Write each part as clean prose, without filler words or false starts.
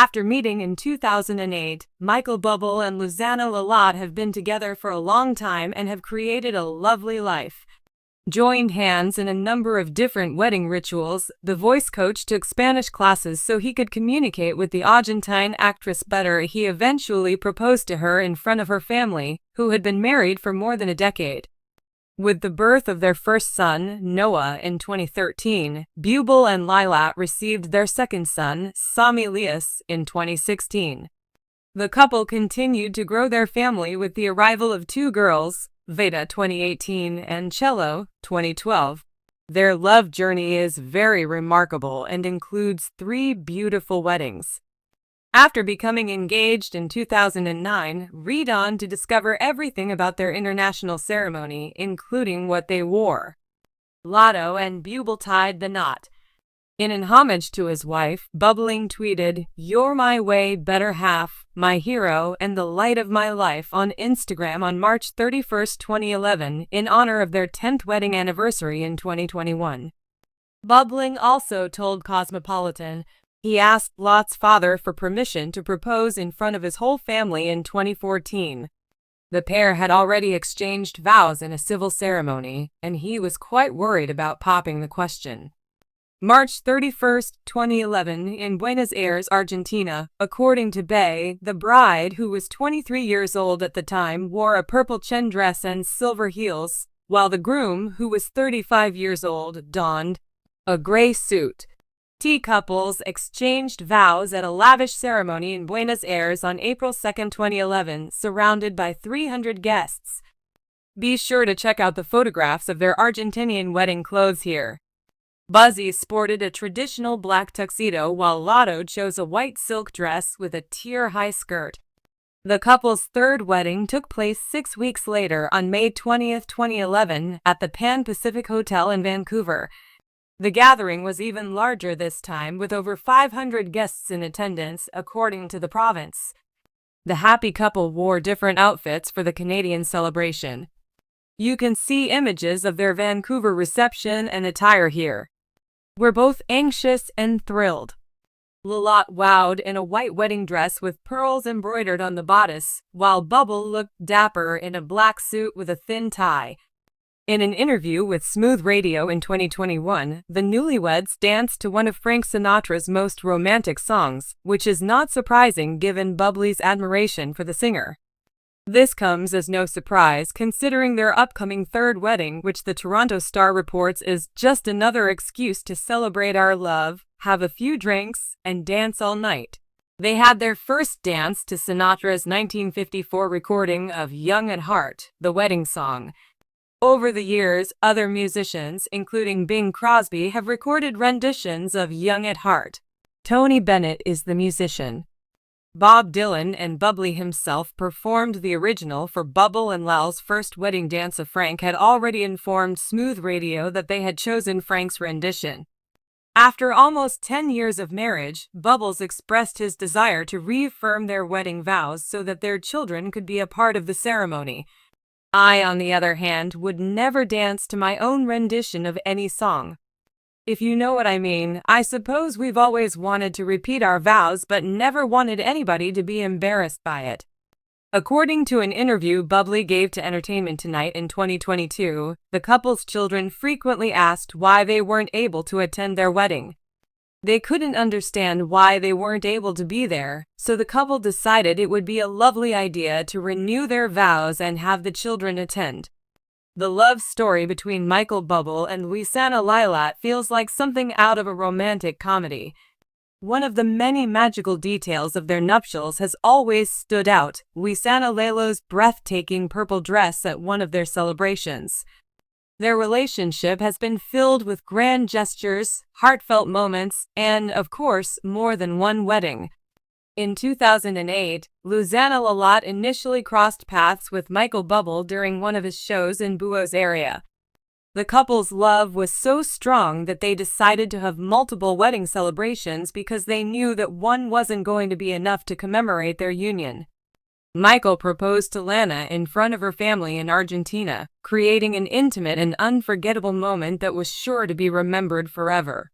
After meeting in 2008, Michael Bublé and Luisana have been together for a long time and have created a lovely life. Joined hands in a number of different wedding rituals, the voice coach took Spanish classes so he could communicate with the Argentine actress better. He eventually proposed to her in front of her family, who had been married for more than a decade. With the birth of their first son, Noah, in 2013, Bublé and Lilat received their second son, Sami Elias, in 2016. The couple continued to grow their family with the arrival of two girls, Veda 2018 and Cello 2012. Their love journey is very remarkable and includes 3 beautiful weddings. After becoming engaged in 2009, read on to discover everything about their international ceremony, including what they wore. Lato and Bublé tied the knot. In an homage to his wife, Bublé tweeted, "You're my way better half, my hero and the light of my life" on Instagram on March 31, 2011, in honor of their 10th wedding anniversary in 2021. Bublé also told Cosmopolitan he asked Lot's father for permission to propose in front of his whole family in 2014. The pair had already exchanged vows in a civil ceremony, and he was quite worried about popping the question. March 31, 2011, in Buenos Aires, Argentina, according to Bay, the bride, who was 23 years old at the time, wore a purple chain dress and silver heels, while the groom, who was 35 years old, donned a gray suit. T couples exchanged vows at a lavish ceremony in Buenos Aires on April 2, 2011, surrounded by 300 guests. Be sure to check out the photographs of their Argentinian wedding clothes here. Buzzy sported a traditional black tuxedo while Lato chose a white silk dress with a tier-high skirt. The couple's third wedding took place 6 weeks later on May 20, 2011, at the Pan Pacific Hotel in Vancouver. The gathering was even larger this time, with over 500 guests in attendance, according to the province. The happy couple wore different outfits for the Canadian celebration. You can see images of their Vancouver reception and attire here. "We're both anxious and thrilled." Lilat wowed in a white wedding dress with pearls embroidered on the bodice, while Bublé looked dapper in a black suit with a thin tie. In an interview with Smooth Radio in 2021, the newlyweds danced to one of Frank Sinatra's most romantic songs, which is not surprising given Bublé's admiration for the singer. This comes as no surprise considering their upcoming third wedding, which the Toronto Star reports is just another excuse to celebrate our love, have a few drinks, and dance all night. They had their first dance to Sinatra's 1954 recording of Young at Heart, the wedding song. Over the years, other musicians, including Bing Crosby, have recorded renditions of Young at Heart. Tony Bennett is the musician. Bob Dylan and Bublé himself performed the original for Bublé and Lal's first wedding dance. Frank had already informed Smooth Radio that they had chosen Frank's rendition. After almost 10 years of marriage, Bublé expressed his desire to reaffirm their wedding vows so that their children could be a part of the ceremony. I, on the other hand, would never dance to my own rendition of any song. If you know what I mean. I suppose we've always wanted to repeat our vows but never wanted anybody to be embarrassed by it. According to an interview Bublé gave to Entertainment Tonight in 2022, the couple's children frequently asked why they weren't able to attend their wedding. They couldn't understand why they weren't able to be there, so the couple decided it would be a lovely idea to renew their vows and have the children attend. The love story between Michael Bublé and Luisana feels like something out of a romantic comedy. One of the many magical details of their nuptials has always stood out: Luisana's breathtaking purple dress at one of their celebrations. Their relationship has been filled with grand gestures, heartfelt moments, and, of course, more than one wedding. In 2008, Luisana initially crossed paths with Michael Bublé during one of his shows in Buenos Aires. The couple's love was so strong that they decided to have multiple wedding celebrations because they knew that one wasn't going to be enough to commemorate their union. Michael proposed to Lana in front of her family in Argentina, creating an intimate and unforgettable moment that was sure to be remembered forever.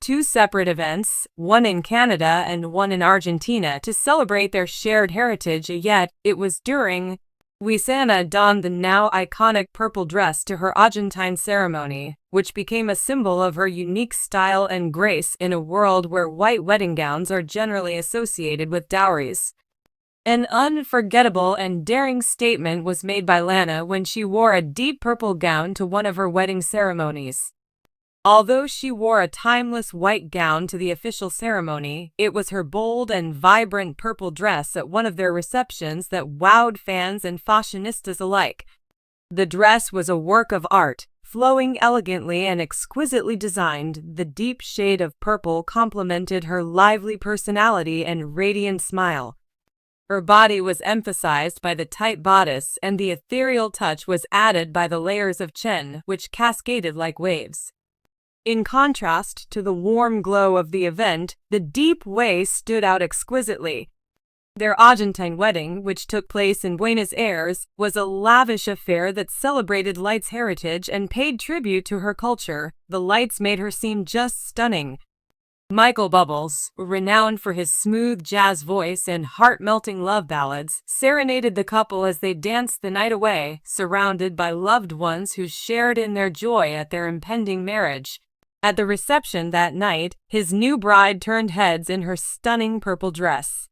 two separate events, one in Canada and one in Argentina, to celebrate their shared heritage, yet it was during Luisana donned the now iconic purple dress to her Argentine ceremony, which became a symbol of her unique style and grace in a world where white wedding gowns are generally associated with dowries. An unforgettable and daring statement was made by Lana when she wore a deep purple gown to one of her wedding ceremonies. Although she wore a timeless white gown to the official ceremony, it was her bold and vibrant purple dress at one of their receptions that wowed fans and fashionistas alike. The dress was a work of art, flowing elegantly and exquisitely designed. The deep shade of purple complemented her lively personality and radiant smile. Her body was emphasized by the tight bodice, and the ethereal touch was added by the layers of chen, which cascaded like waves. In contrast to the warm glow of the event, the deep waist stood out exquisitely. Their Argentine wedding, which took place in Buenos Aires, was a lavish affair that celebrated Light's heritage and paid tribute to her culture. The lights made her seem just stunning. Michael Bubbles, renowned for his smooth jazz voice and heart-melting love ballads, serenaded the couple as they danced the night away, surrounded by loved ones who shared in their joy at their impending marriage. At the reception that night, his new bride turned heads in her stunning purple dress.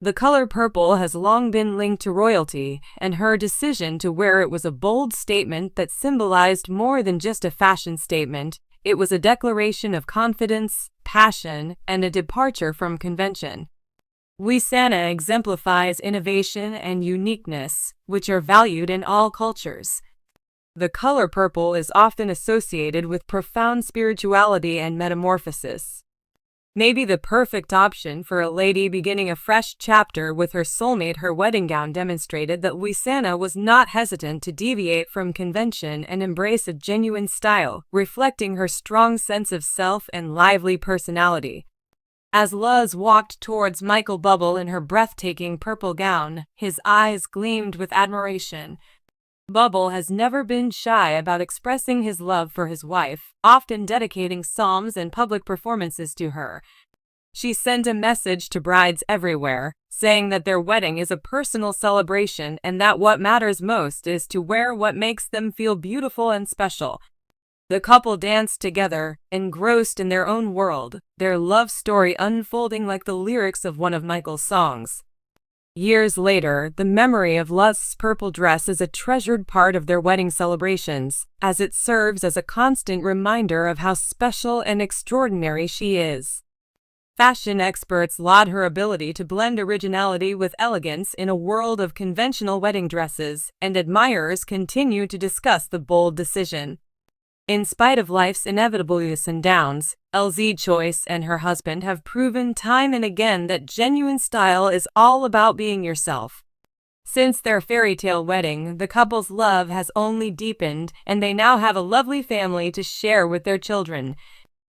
The color purple has long been linked to royalty, and her decision to wear it was a bold statement that symbolized more than just a fashion statement. It was a declaration of confidence, passion, and a departure from convention. Luisana exemplifies innovation and uniqueness, which are valued in all cultures. The color purple is often associated with profound spirituality and metamorphosis. Maybe the perfect option for a lady beginning a fresh chapter with her soulmate. Her wedding gown demonstrated that Luisana was not hesitant to deviate from convention and embrace a genuine style, reflecting her strong sense of self and lively personality. As Luz walked towards Michael Bubble in her breathtaking purple gown, his eyes gleamed with admiration. Bubble has never been shy about expressing his love for his wife, often dedicating psalms and public performances to her. She sent a message to brides everywhere, saying that their wedding is a personal celebration and that what matters most is to wear what makes them feel beautiful and special. The couple danced together, engrossed in their own world, their love story unfolding like the lyrics of one of Michael's songs. Years later, the memory of Luz's purple dress is a treasured part of their wedding celebrations, as it serves as a constant reminder of how special and extraordinary she is. Fashion experts laud her ability to blend originality with elegance in a world of conventional wedding dresses, and admirers continue to discuss the bold decision. In spite of life's inevitable ups and downs, LZ Choice and her husband have proven time and again that genuine style is all about being yourself. Since their fairy tale wedding, the couple's love has only deepened, and they now have a lovely family to share with their children.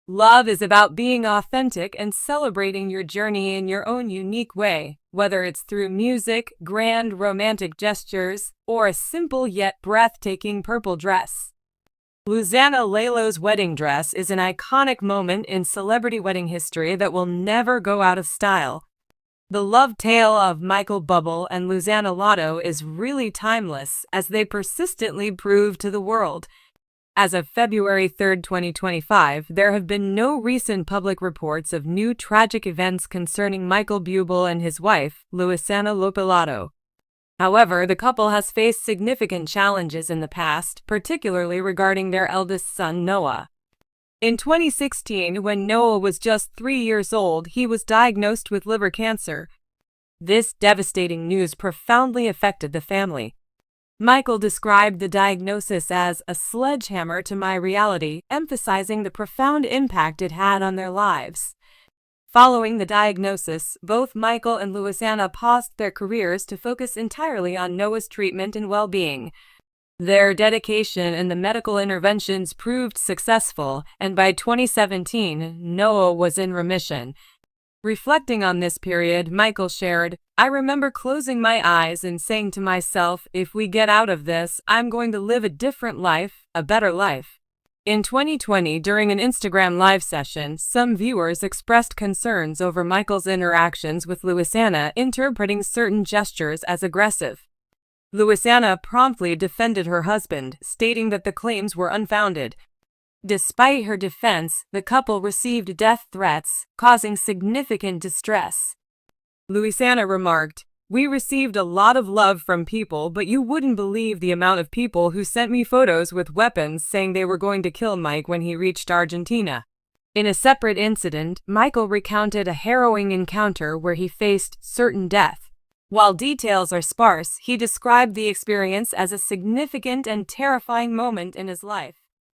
Love is about being authentic and celebrating your journey in your own unique way, whether it's through music, grand romantic gestures, or a simple yet breathtaking purple dress. Luisana Lelo's wedding dress is an iconic moment in celebrity wedding history that will never go out of style. The love tale of Michael Bubble and Luisana Lelo is really timeless, as they persistently prove to the world. As of February 3, 2025, there have been no recent public reports of new tragic events concerning Michael Bubble and his wife, Luisana Lopilato. However, the couple has faced significant challenges in the past, particularly regarding their eldest son, Noah. In 2016, when Noah was just 3 years old, he was diagnosed with liver cancer. This devastating news profoundly affected the family. Michael described the diagnosis as a sledgehammer to my reality, emphasizing the profound impact it had on their lives. Following the diagnosis, both Michael and Luisana paused their careers to focus entirely on Noah's treatment and well-being. Their dedication and the medical interventions proved successful, and by 2017, Noah was in remission. Reflecting on this period, Michael shared, "I remember closing my eyes and saying to myself, if we get out of this, I'm going to live a different life, a better life." In 2020, during an Instagram live session, some viewers expressed concerns over Michael's interactions with Luisana, interpreting certain gestures as aggressive. Luisana promptly defended her husband, stating that the claims were unfounded. Despite her defense, the couple received death threats, causing significant distress. Luisana remarked, "We received a lot of love from people, but you wouldn't believe the amount of people who sent me photos with weapons saying they were going to kill Mike when he reached Argentina." In a separate incident, Michael recounted a harrowing encounter where he faced certain death. While details are sparse, he described the experience as a significant and terrifying moment in his life.